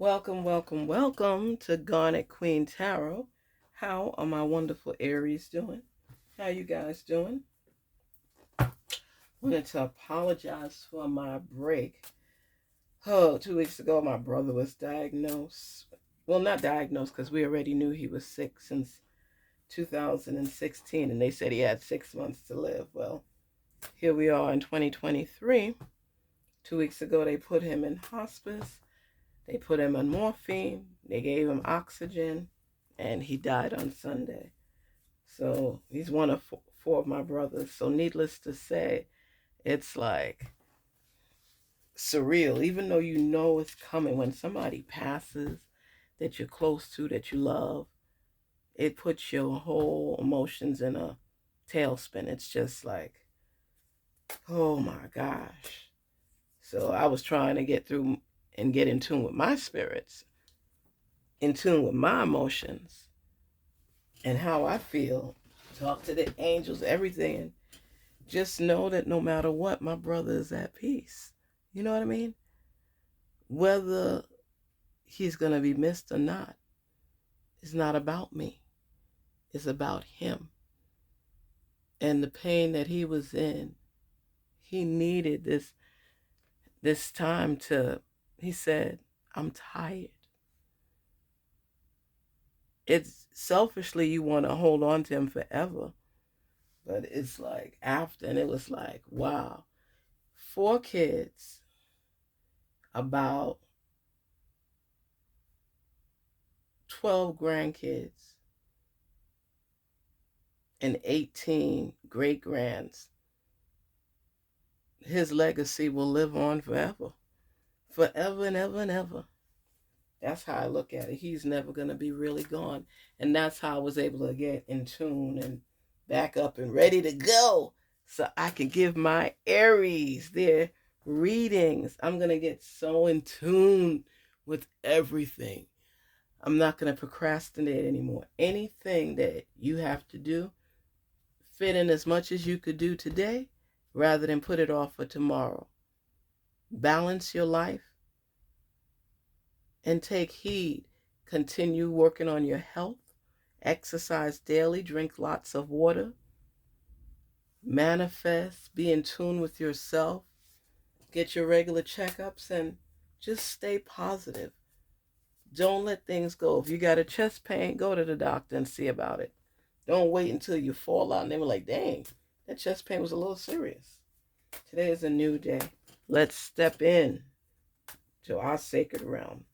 Welcome, welcome, welcome to Garnetqueentarot. How are my wonderful Aries doing? How you guys doing? Wanted to apologize for my break. Oh, 2 weeks ago, my brother was diagnosed. Well, not diagnosed because we already knew he was sick since 2016, and they said he had 6 months to live. Well, here we are in 2023. 2 weeks ago, they put him in hospice. They put him on morphine. They gave him oxygen, and he died on Sunday. So he's one of four of my brothers. So needless to say, it's like surreal. Even though you know it's coming, when somebody passes that you're close to, that you love, it puts your whole emotions in a tailspin. It's just like, oh my gosh. So I was trying to get through and get in tune with my spirits, in tune with my emotions and how I feel. Talk to the angels, everything. And just know that no matter what, my brother is at peace. You know what I mean? Whether he's going to be missed or not, it's not about me. It's about him. And the pain that he was in, he needed this time to, he said, I'm tired. It's selfishly you want to hold on to him forever. But it's like after, and it was like, wow. 4 kids, about 12 grandkids, and 18 great-grands. His legacy will live on forever. Forever and ever and ever. That's how I look at it. He's never going to be really gone. And that's how I was able to get in tune and back up and ready to go so I can give my Aries their readings. I'm going to get so in tune with everything. I'm not going to procrastinate anymore. Anything that you have to do, fit in as much as you could do today rather than put it off for tomorrow. Balance your life and take heed. Continue working on your health. Exercise daily. Drink lots of water. Manifest. Be in tune with yourself. Get your regular checkups and just stay positive. Don't let things go. If you got a chest pain, go to the doctor and see about it. Don't wait until you fall out and they were like, dang, that chest pain was a little serious. Today is a new day. Let's step in to our sacred realm.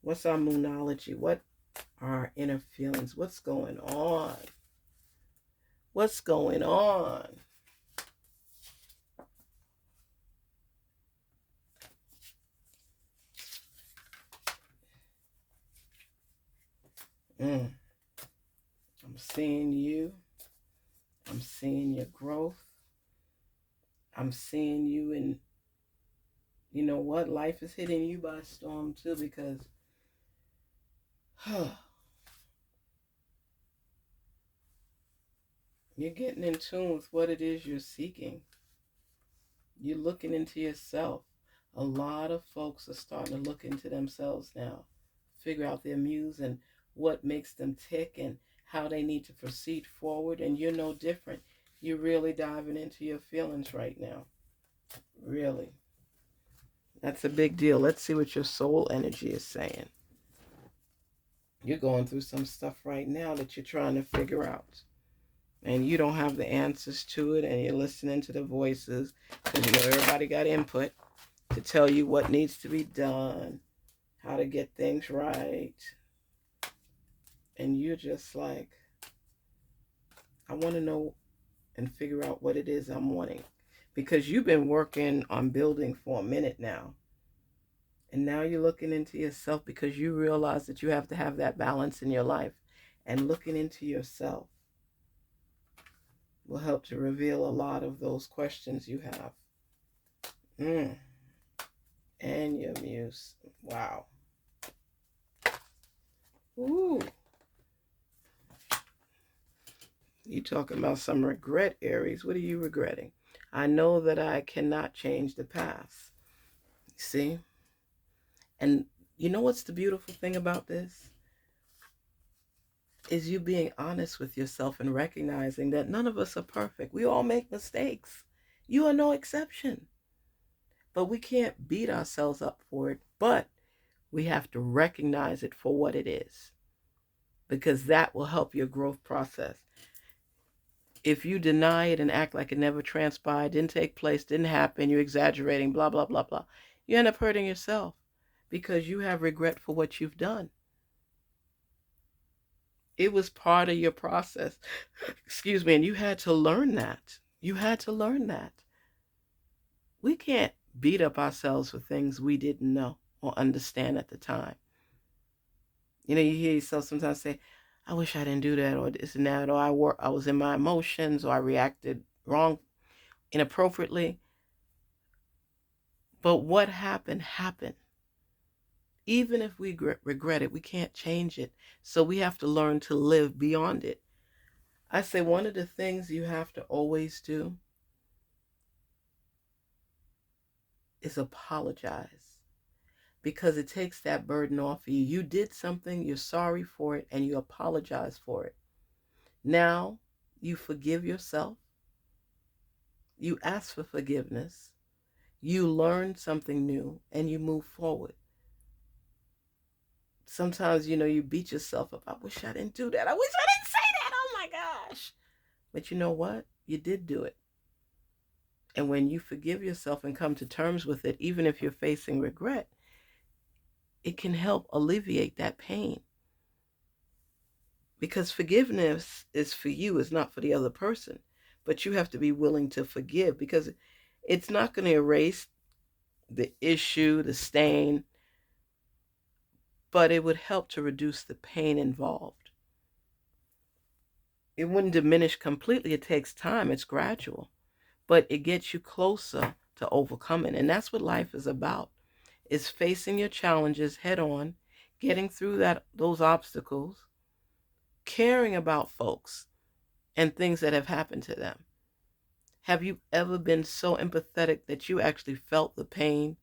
What's our moonology? What are our inner feelings? What's going on? What's going on? I'm seeing you. I'm seeing your growth. I'm seeing you, and you know what? Life is hitting you by storm too, because you're getting in tune with what it is you're seeking. You're looking into yourself. A lot of folks are starting to look into themselves now, figure out their muse and what makes them tick and how they need to proceed forward. And you're no different. You're really diving into your feelings right now. Really. That's a big deal. Let's see what your soul energy is saying. You're going through some stuff right now that you're trying to figure out. And you don't have the answers to it, and you're listening to the voices, because you know everybody got input to tell you what needs to be done, how to get things right. And you're just like, I want to know and figure out what it is I'm wanting. Because you've been working on building for a minute now. And now you're looking into yourself because you realize that you have to have that balance in your life. And looking into yourself will help to reveal a lot of those questions you have. And your muse. Wow. Ooh. You talking about some regret, Aries. What are you regretting? I know that I cannot change the past. See? And You know what's the beautiful thing about this? Is you being honest with yourself and recognizing that none of us are perfect. We all make mistakes. You are no exception. But we can't beat ourselves up for it. But we have to recognize it for what it is, because that will help your growth process. If you deny it and act like it never transpired, didn't take place, didn't happen, you're exaggerating, blah, blah, blah, blah, you end up hurting yourself because you have regret for what you've done. It was part of your process. Excuse me. And you had to learn that. You had to learn that. We can't beat up ourselves for things we didn't know or understand at the time. You know, you hear yourself sometimes say, I wish I didn't do that, or this and that, or I was in my emotions, or I reacted wrong, inappropriately. But what happened, happened. Even if we regret it, we can't change it. So we have to learn to live beyond it. I say one of the things you have to always do is apologize, because it takes that burden off of you. You did something, you're sorry for it, and you apologize for it. Now you forgive yourself. You ask for forgiveness. You learn something new and you move forward. Sometimes, you beat yourself up. I wish I didn't do that. I wish I didn't say that. Oh my gosh. But you know what? You did do it. And when you forgive yourself and come to terms with it, even if you're facing regret, it can help alleviate that pain. Because forgiveness is for you, it's not for the other person. But you have to be willing to forgive, because it's not going to erase the issue, the stain, but it would help to reduce the pain involved. It wouldn't diminish completely. It takes time. It's gradual, but it gets you closer to overcoming. And that's what life is about, is facing your challenges head on, getting through those obstacles, caring about folks and things that have happened to them. Have you ever been so empathetic that you actually felt the pain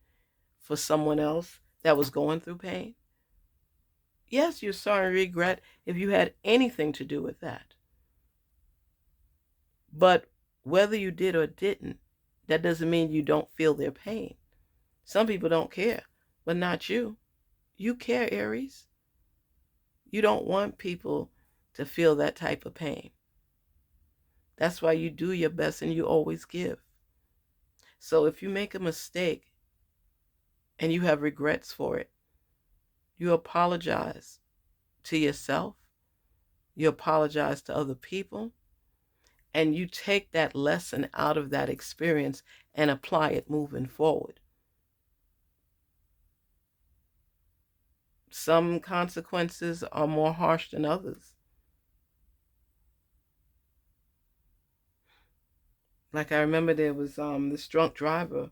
for someone else that was going through pain? Yes, you're sorry and regret if you had anything to do with that. But whether you did or didn't, that doesn't mean you don't feel their pain. Some people don't care, but not you. You care, Aries. You don't want people to feel that type of pain. That's why you do your best and you always give. So if you make a mistake and you have regrets for it, you apologize to yourself, you apologize to other people, and you take that lesson out of that experience and apply it moving forward. Some consequences are more harsh than others. Like I remember there was this drunk driver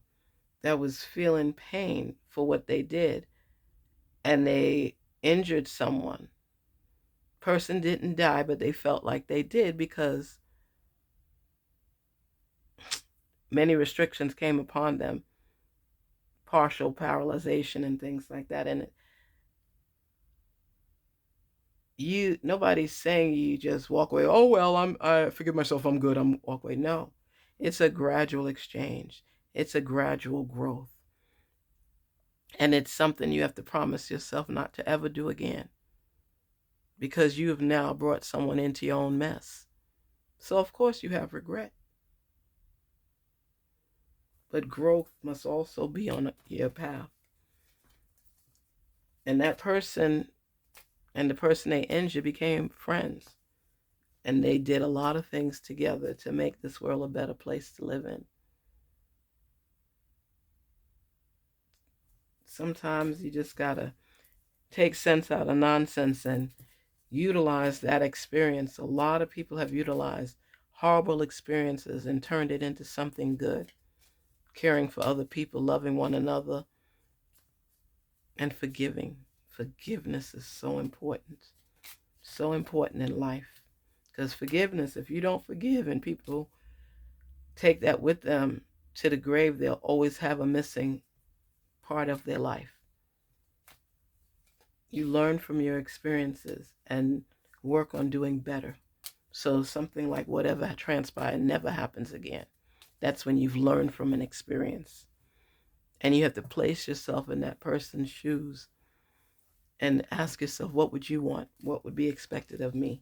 that was feeling pain for what they did, and they injured someone. Person didn't die, but they felt like they did because many restrictions came upon them, partial paralyzation and things like that. And nobody's saying you just walk away. Oh well, I forgive myself. I'm good. I'm walk away. No, it's a gradual exchange. It's a gradual growth, and it's something you have to promise yourself not to ever do again, because you have now brought someone into your own mess. So of course you have regret. But growth must also be on your path. And that person and the person they injured became friends. And they did a lot of things together to make this world a better place to live in. Sometimes you just gotta take sense out of nonsense and utilize that experience. A lot of people have utilized horrible experiences and turned it into something good. Caring for other people, loving one another, and forgiving. Forgiveness is so important. So important in life. Because forgiveness, if you don't forgive and people take that with them to the grave, they'll always have a missing part of their life. You learn from your experiences and work on doing better. So something like whatever transpired never happens again. That's when you've learned from an experience. And you have to place yourself in that person's shoes and ask yourself, what would you want? What would be expected of me?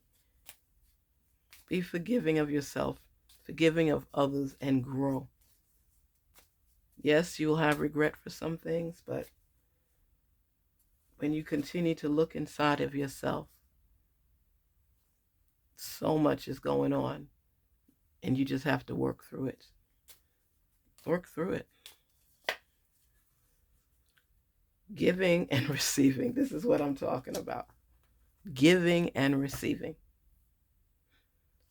Be forgiving of yourself, forgiving of others, and grow. Yes, you will have regret for some things, but when you continue to look inside of yourself, so much is going on, and you just have to work through it. Work through it. Giving and receiving. This is what I'm talking about. Giving and receiving.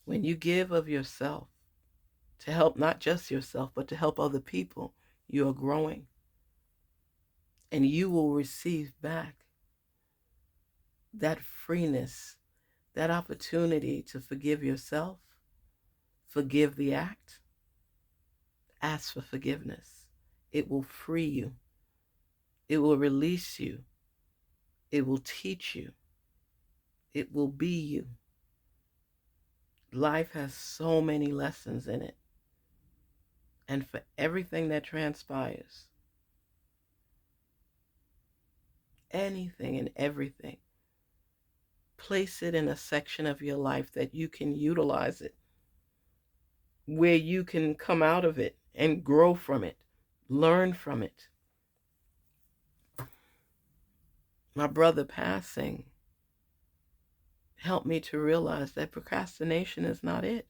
When you give of yourself to help not just yourself, but to help other people, you are growing. And you will receive back that freeness, that opportunity to forgive yourself, forgive the act, ask for forgiveness. It will free you. It will release you. It will teach you. It will be you. Life has so many lessons in it. And for everything that transpires, anything and everything, place it in a section of your life that you can utilize it, where you can come out of it and grow from it, learn from it. My brother passing helped me to realize that procrastination is not it.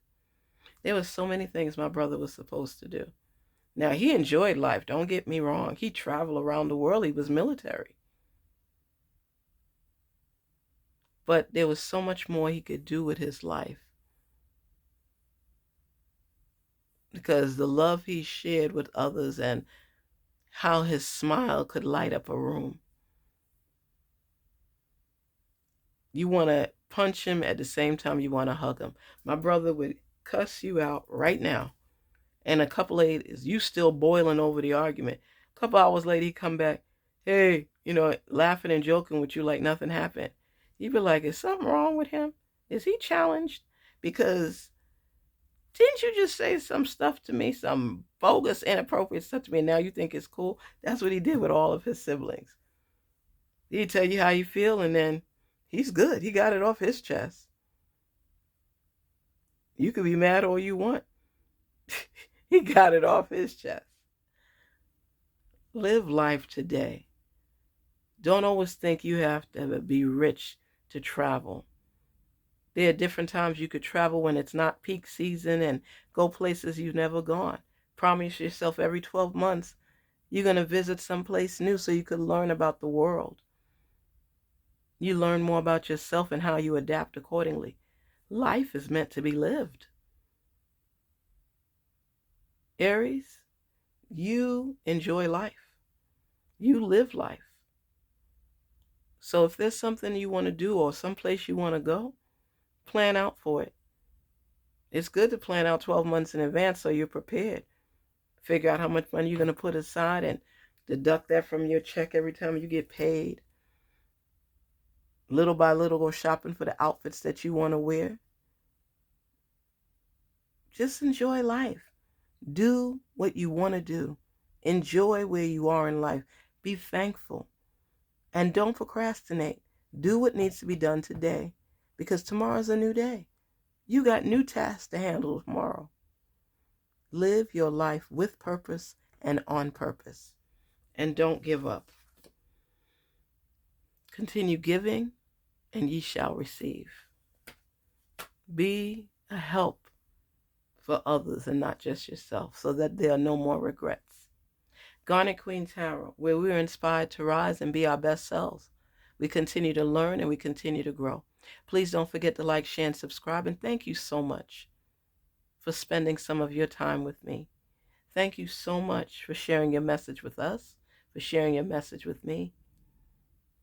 There were so many things my brother was supposed to do. Now, he enjoyed life, don't get me wrong. He traveled around the world. He was military. But there was so much more he could do with his life, because the love he shared with others and how his smile could light up a room. You want to punch him at the same time you want to hug him. My brother would cuss you out right now. And a couple of days, you still boiling over the argument. A couple hours later, he come back, hey, laughing and joking with you like nothing happened. You be like, is something wrong with him? Is he challenged? Because didn't you just say some stuff to me, some bogus, inappropriate stuff to me, and now you think it's cool? That's what he did with all of his siblings. He'd tell you how you feel, and then he's good. He got it off his chest. You could be mad all you want. He got it off his chest. Live life today. Don't always think you have to be rich to travel. There are different times you could travel when it's not peak season and go places you've never gone. Promise yourself every 12 months you're going to visit someplace new so you could learn about the world. You learn more about yourself and how you adapt accordingly. Life is meant to be lived. Aries, you enjoy life. You live life. So if there's something you want to do or someplace you want to go, plan out for it. It's good to plan out 12 months in advance so you're prepared. Figure out how much money you're going to put aside and deduct that from your check every time you get paid. Little by little, go shopping for the outfits that you want to wear. Just enjoy life. Do what you want to do. Enjoy where you are in life. Be thankful. And don't procrastinate. Do what needs to be done today, because tomorrow's a new day. You got new tasks to handle tomorrow. Live your life with purpose and on purpose. And don't give up. Continue giving, and ye shall receive. Be a help for others and not just yourself, so that there are no more regrets. Garnetqueentarot, where we are inspired to rise and be our best selves. We continue to learn and we continue to grow. Please don't forget to like, share, and subscribe. And thank you so much for spending some of your time with me. Thank you so much for sharing your message with us, for sharing your message with me,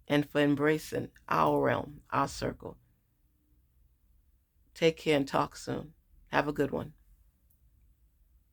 and for embracing our realm, our circle. Take care and talk soon. Have a good one.